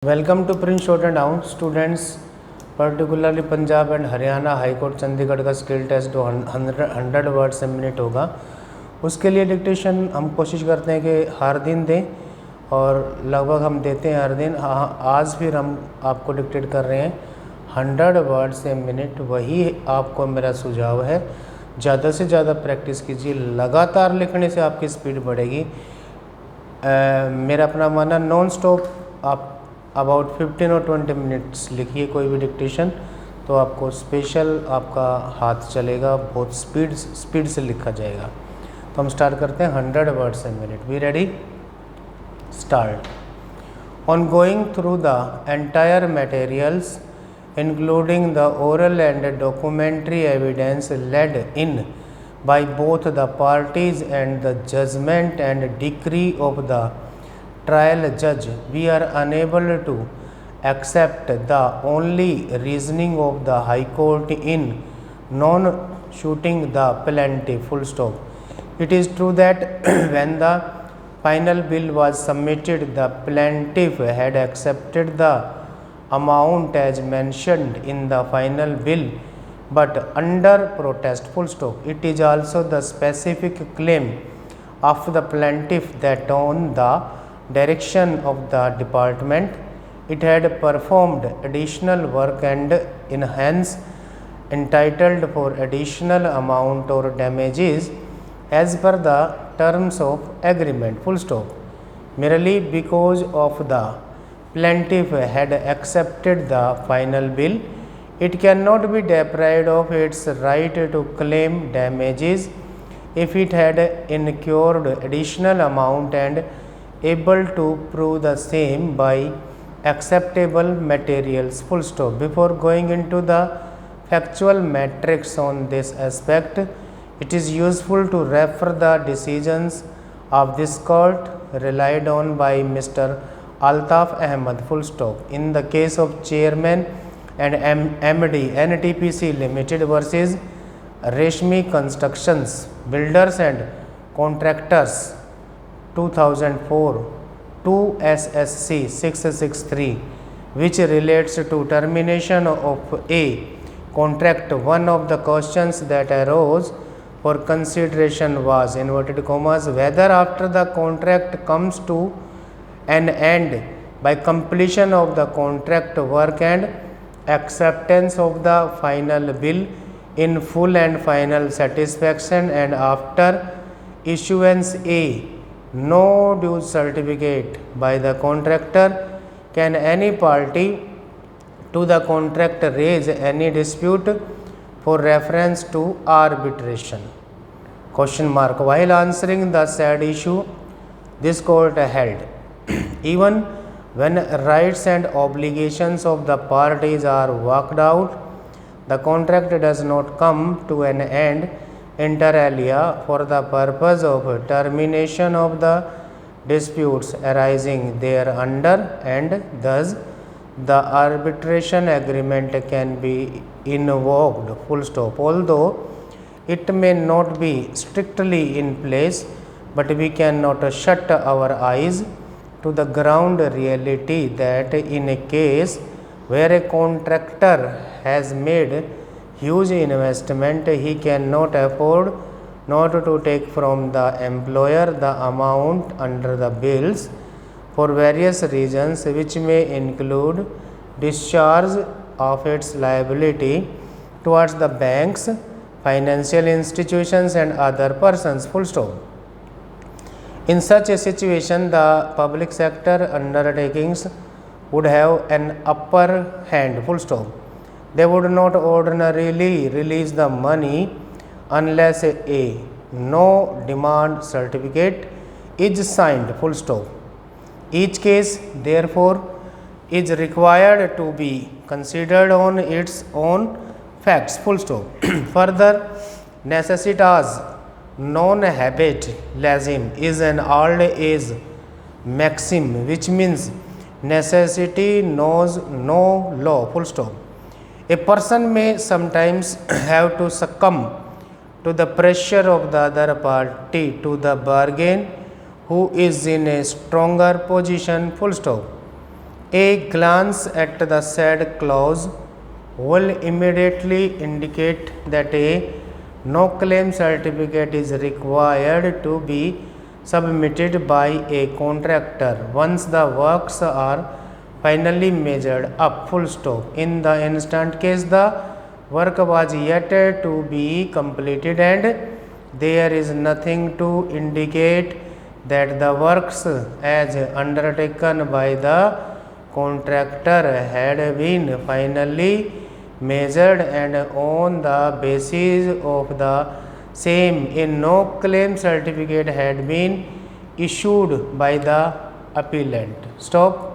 Welcome to Prince Short and Down students, particularly Punjab and Haryana high court Chandigarh का skill test जो 100 words a minute होगा, उसके लिए dictation हम कोशिश करते हैं कि हर दिन दें और लगभग हम देते हैं हर दिन। आज फिर हम आपको डिक्टेट कर रहे हैं 100 वर्ड्स ए मिनट, वही आपको मेरा सुझाव है। ज़्यादा से ज़्यादा प्रैक्टिस कीजिए, लगातार लिखने से आपकी स्पीड बढ़ेगी। मेरा अपना मानना नॉन स्टॉप आप अबाउट 15 और 20 मिनट्स लिखिए कोई भी डिक्टेशन, तो आपको स्पेशल आपका हाथ चलेगा, बहुत स्पीड से लिखा जाएगा। तो हम स्टार्ट करते हैं 100 words a minute. Be ready, start. On going through the entire materials including the oral and documentary evidence led in by both the parties and the judgment and decree of the trial judge, we are unable to accept the only reasoning of the High Court in non-shooting the plaintiff. Full stop. It is true that when the final bill was submitted, the plaintiff had accepted the amount as mentioned in the final bill, but under protest. Full stop. It is also the specific claim of the plaintiff that on the direction of the department it had performed additional work and in hence entitled for additional amount or damages as per the terms of agreement. Full stop. Merely because of the plaintiff had accepted the final bill, it cannot be deprived of its right to claim damages if it had incurred additional amount and able to prove the same by acceptable materials. Full stop. Before going into the factual matrix on this aspect, it is useful to refer the decisions of this court relied on by Mr. Altaf Ahmed. Full stop. In the case of Chairman and MD NTPC Limited versus Reshmi Constructions Builders and Contractors 2004 2 SSC 663, which relates to termination of a contract, one of the questions that arose for consideration was inverted commas whether after the contract comes to an end by completion of the contract work and acceptance of the final bill in full and final satisfaction, and after issuance a no due certificate by the contractor, can any party to the contract raise any dispute for reference to arbitration? Question mark. While answering the said issue, this court held even when rights and obligations of the parties are worked out, the contract does not come to an end inter alia for the purpose of termination of the disputes arising thereunder, and thus the arbitration agreement can be invoked. Full stop. Although it may not be strictly in place, but we cannot shut our eyes to the ground reality that in a case where a contractor has made huge investment, he cannot afford not to take from the employer the amount under the bills for various reasons, which may include discharge of its liability towards the banks, financial institutions and other persons. Full stop. In such a situation, the public sector undertakings would have an upper hand. Full stop. They would not ordinarily release the money unless a no demand certificate is signed. Full stop. Each case, therefore, is required to be considered on its own facts. Full stop. Further, necessitas non habet lazim is an old age maxim, which means necessity knows no law. Full stop. A person may sometimes have to succumb to the pressure of the other party to the bargain who is in a stronger position. Full stop. A glance at the said clause will immediately indicate that a no claim certificate is required to be submitted by a contractor once the works are finally measured up, full stop. In the instant case the work was yet to be completed and there is nothing to indicate that the works as undertaken by the contractor had been finally measured, and on the basis of the same a no claim certificate had been issued by the appellant. Stop.